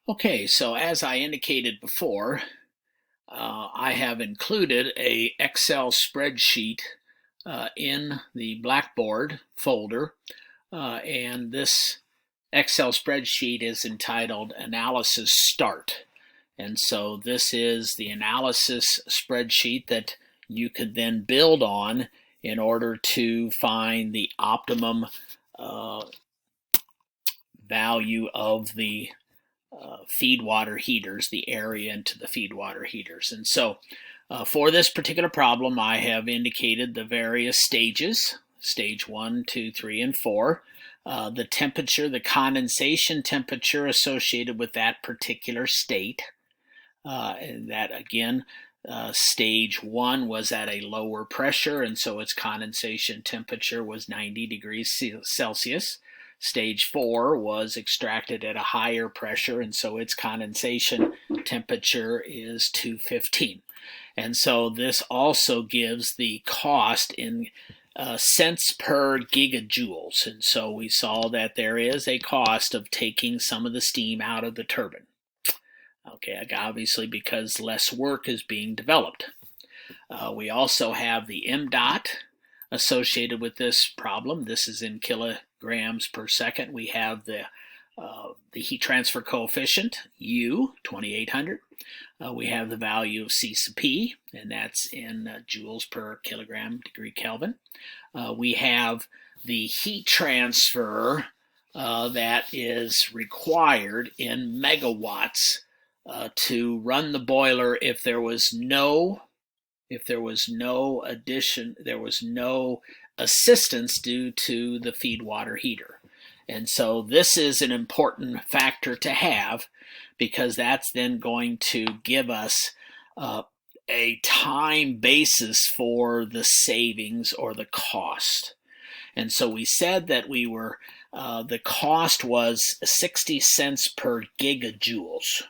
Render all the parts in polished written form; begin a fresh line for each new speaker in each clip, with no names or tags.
Okay, so as I indicated before, I have included a Excel spreadsheet in the Blackboard folder, and this Excel spreadsheet is entitled Analysis Start. And so this is the analysis spreadsheet that you could then build on in order to find the optimum value of the feed water heaters, the area into the feed water heaters. And so for this particular problem, I have indicated the various stages, stage 1, 2, 3, and 4, the temperature, the condensation temperature associated with that particular state. And that again, stage 1 was at a lower pressure, and so its condensation temperature was 90 degrees Celsius. Stage 4 was extracted at a higher pressure, and so its condensation temperature is 215. And so this also gives the cost in cents per gigajoules. And so we saw that there is a cost of taking some of the steam out of the turbine. Okay, obviously because less work is being developed. We also have the MDOT associated with this problem. This is in kilograms per second. We have the heat transfer coefficient, U, 2800. We have the value of C sub P, and that's in joules per kilogram degree Kelvin. We have the heat transfer that is required in megawatts to run the boiler if there was no assistance due to the feed water heater. And so this is an important factor to have, because that's then going to give us a time basis for the savings or the cost. And so we said that we were the cost was 60 cents per gigajoules.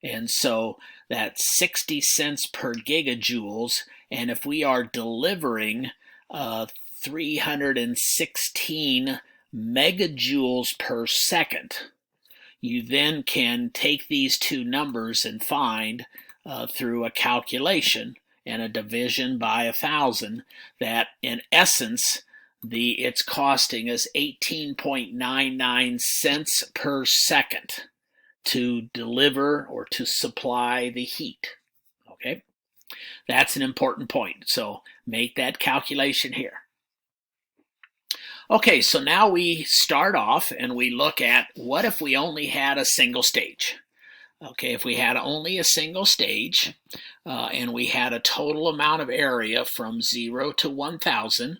And so that's 60 cents per gigajoules, and if we are delivering 316 megajoules per second, you then can take these two numbers and find through a calculation and a division by 1,000 that in essence it's costing us 18.99 cents per second to deliver or to supply the heat. Okay, that's an important point. So make that calculation here. Okay, so now we start off and we look at what if we only had a single stage. Okay, if we had only a single stage and we had a total amount of area from 0 to 1,000,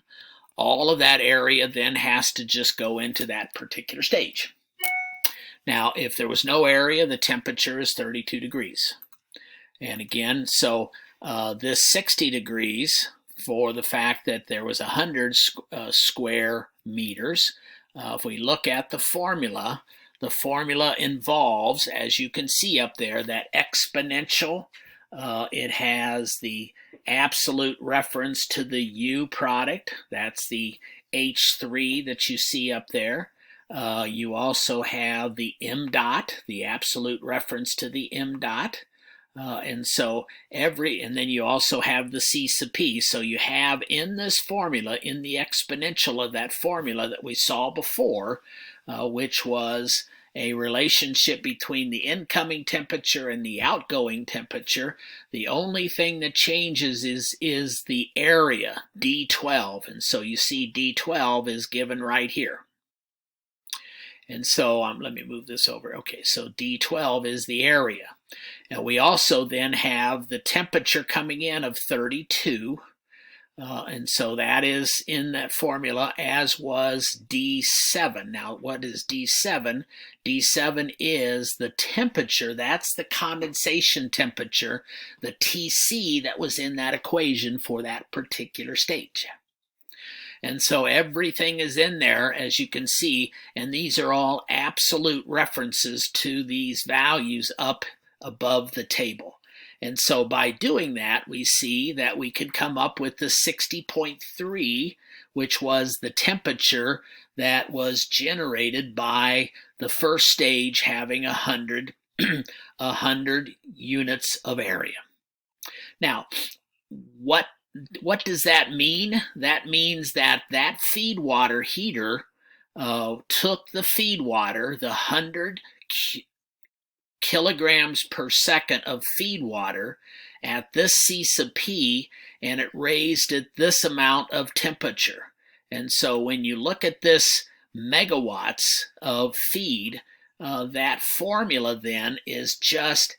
all of that area then has to just go into that particular stage. Now, if there was no area, the temperature is 32 degrees. And again, so this 60 degrees for the fact that there was 100 square meters. If we look at the formula involves, as you can see up there, that exponential. It has the absolute reference to the U product. That's the H3 that you see up there. You also have the M dot, the absolute reference to the M dot. And then you also have the C sub P. So you have in this formula, in the exponential of that formula that we saw before, which was a relationship between the incoming temperature and the outgoing temperature, the only thing that changes is the area, D12. And so you see D12 is given right here. And so let me move this over. Okay, so D12 is the area. And we also then have the temperature coming in of 32. And so that is in that formula, as was D7. Now, what is D7? D7 is the temperature. That's the condensation temperature, the TC that was in that equation for that particular stage. And so everything is in there, as you can see, and these are all absolute references to these values up above the table. And so by doing that, we see that we could come up with the 60.3, which was the temperature that was generated by the first stage having 100 100 units of area. Now, what does that mean? That means that that feed water heater took the feed water, the 100 kilograms per second of feed water at this C sub P, and it raised it this amount of temperature. And so when you look at this megawatts of feed, that formula then is just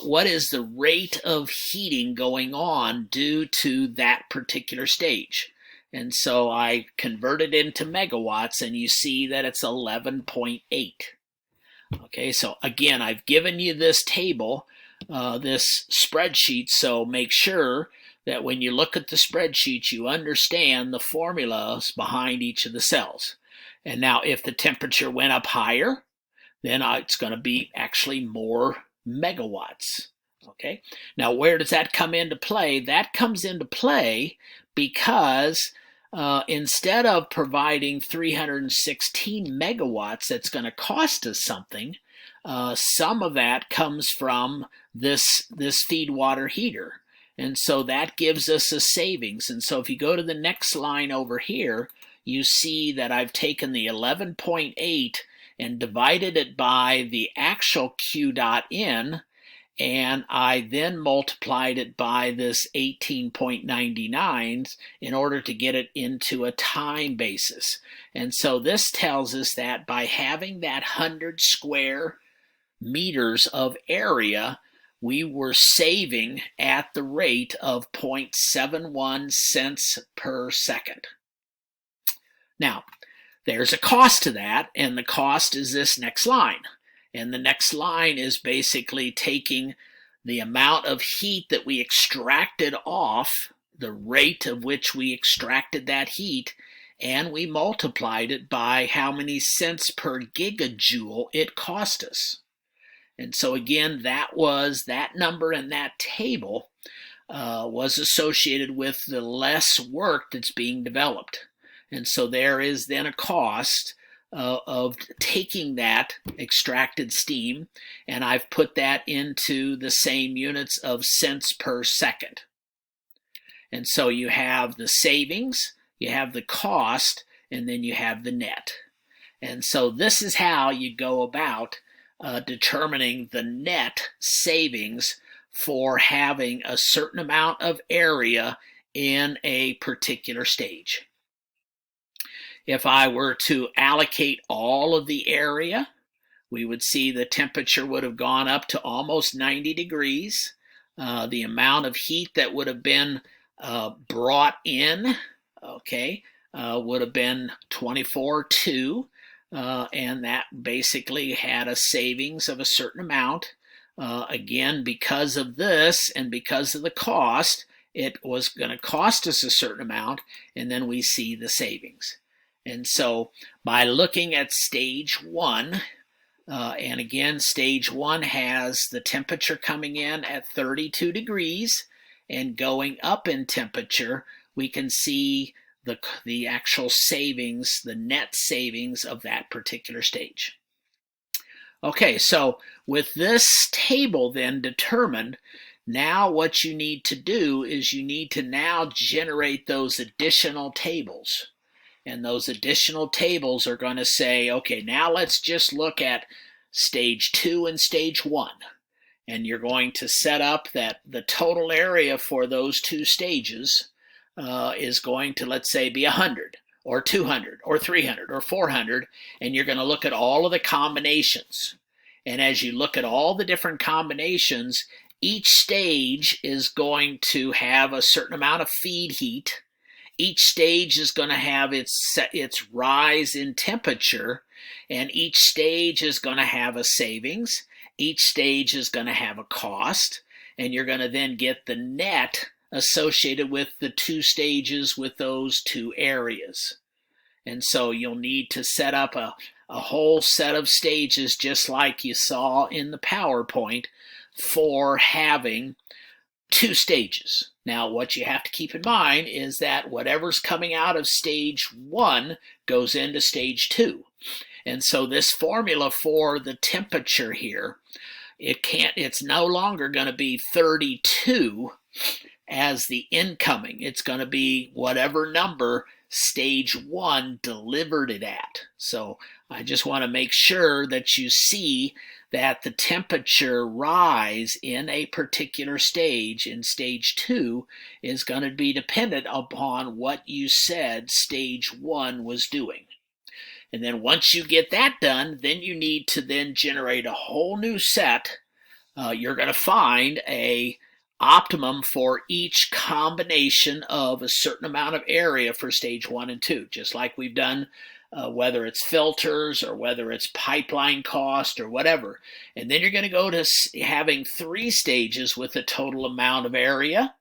what is the rate of heating going on due to that particular stage. And so I converted into megawatts, and you see that it's 11.8. Okay, so again, I've given you this table, this spreadsheet, so make sure that when you look at the spreadsheet, you understand the formulas behind each of the cells. And now if the temperature went up higher, then it's going to be actually more megawatts. Okay, now where does that come into play? That comes into play because instead of providing 316 megawatts that's going to cost us something, some of that comes from this feed water heater. And so that gives us a savings. And so if you go to the next line over here, you see that I've taken the 11.8 and divided it by the actual Q dot N, and I then multiplied it by this 18.99 in order to get it into a time basis. And so this tells us that by having that 100 square meters of area, we were saving at the rate of 0.71 cents per second. Now, there's a cost to that, and the cost is this next line. And the next line is basically taking the amount of heat that we extracted off, the rate of which we extracted that heat, and we multiplied it by how many cents per gigajoule it cost us. And so again, that number in that table was associated with the less work that's being developed. And so there is then a cost of taking that extracted steam, and I've put that into the same units of cents per second. And so you have the savings, you have the cost, and then you have the net. And so this is how you go about determining the net savings for having a certain amount of area in a particular stage. If I were to allocate all of the area, we would see the temperature would have gone up to almost 90 degrees. The amount of heat that would have been brought in, okay, would have been 24.2, and that basically had a savings of a certain amount. Again, because of this and because of the cost, it was going to cost us a certain amount, and then we see the savings. And so by looking at stage one, and again, stage one has the temperature coming in at 32 degrees and going up in temperature, we can see the actual savings, the net savings of that particular stage. Okay, so with this table then determined, now what you need to do is you need to now generate those additional tables. And those additional tables are going to say, okay, now let's just look at stage 2 and stage 1. And you're going to set up that the total area for those two stages is going to, let's say, be 100 or 200 or 300 or 400. And you're going to look at all of the combinations. And as you look at all the different combinations, each stage is going to have a certain amount of feed heat. Each stage is going to have its rise in temperature, and each stage is going to have a savings. Each stage is going to have a cost, and you're going to then get the net associated with the two stages with those two areas. And so you'll need to set up a whole set of stages just like you saw in the PowerPoint for having two stages. Now, what you have to keep in mind is that whatever's coming out of stage 1 goes into stage 2. And so this formula for the temperature here it's no longer going to be 32 as the incoming. It's going to be whatever number stage 1 delivered it at. So I just want to make sure that you see that the temperature rise in a particular stage, in stage 2, is going to be dependent upon what you said stage 1 was doing. And then once you get that done, then you need to then generate a whole new set. You're going to find a optimum for each combination of a certain amount of area for stage 1 and 2, just like we've done whether it's filters or whether it's pipeline cost or whatever. And then you're going to go to having 3 stages with a total amount of area,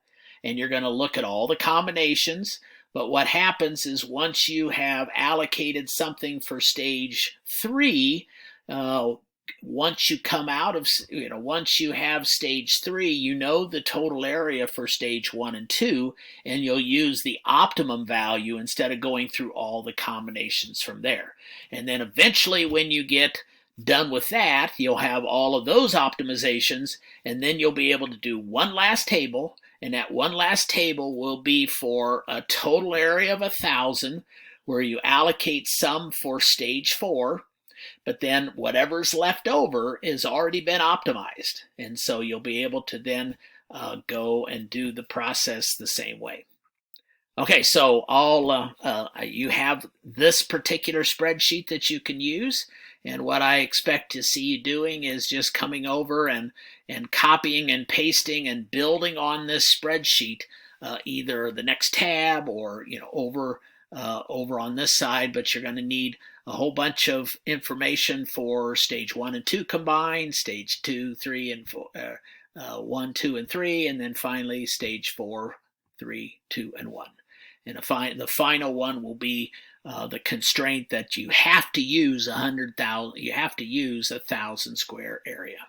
and you're going to look at all the combinations. But what happens is once you have allocated something for stage 3, once you come out of, once you have stage 3, you know the total area for stage 1 and 2, and you'll use the optimum value instead of going through all the combinations from there. And then eventually when you get done with that, you'll have all of those optimizations, and then you'll be able to do one last table, and that one last table will be for a total area of 1,000, where you allocate some for stage 4, but then whatever's left over has already been optimized. And so you'll be able to then go and do the process the same way. Okay, so you have this particular spreadsheet that you can use. And what I expect to see you doing is just coming over and copying and pasting and building on this spreadsheet, either the next tab or over on this side. But you're going to need a whole bunch of information for stage 1 and 2 combined, stage 2, 3, and 4, 1, 2, and 3, and then finally stage 4, 3, 2, and 1. And the final one will be the constraint that you have to use 100,000. You have to use 1,000 square area.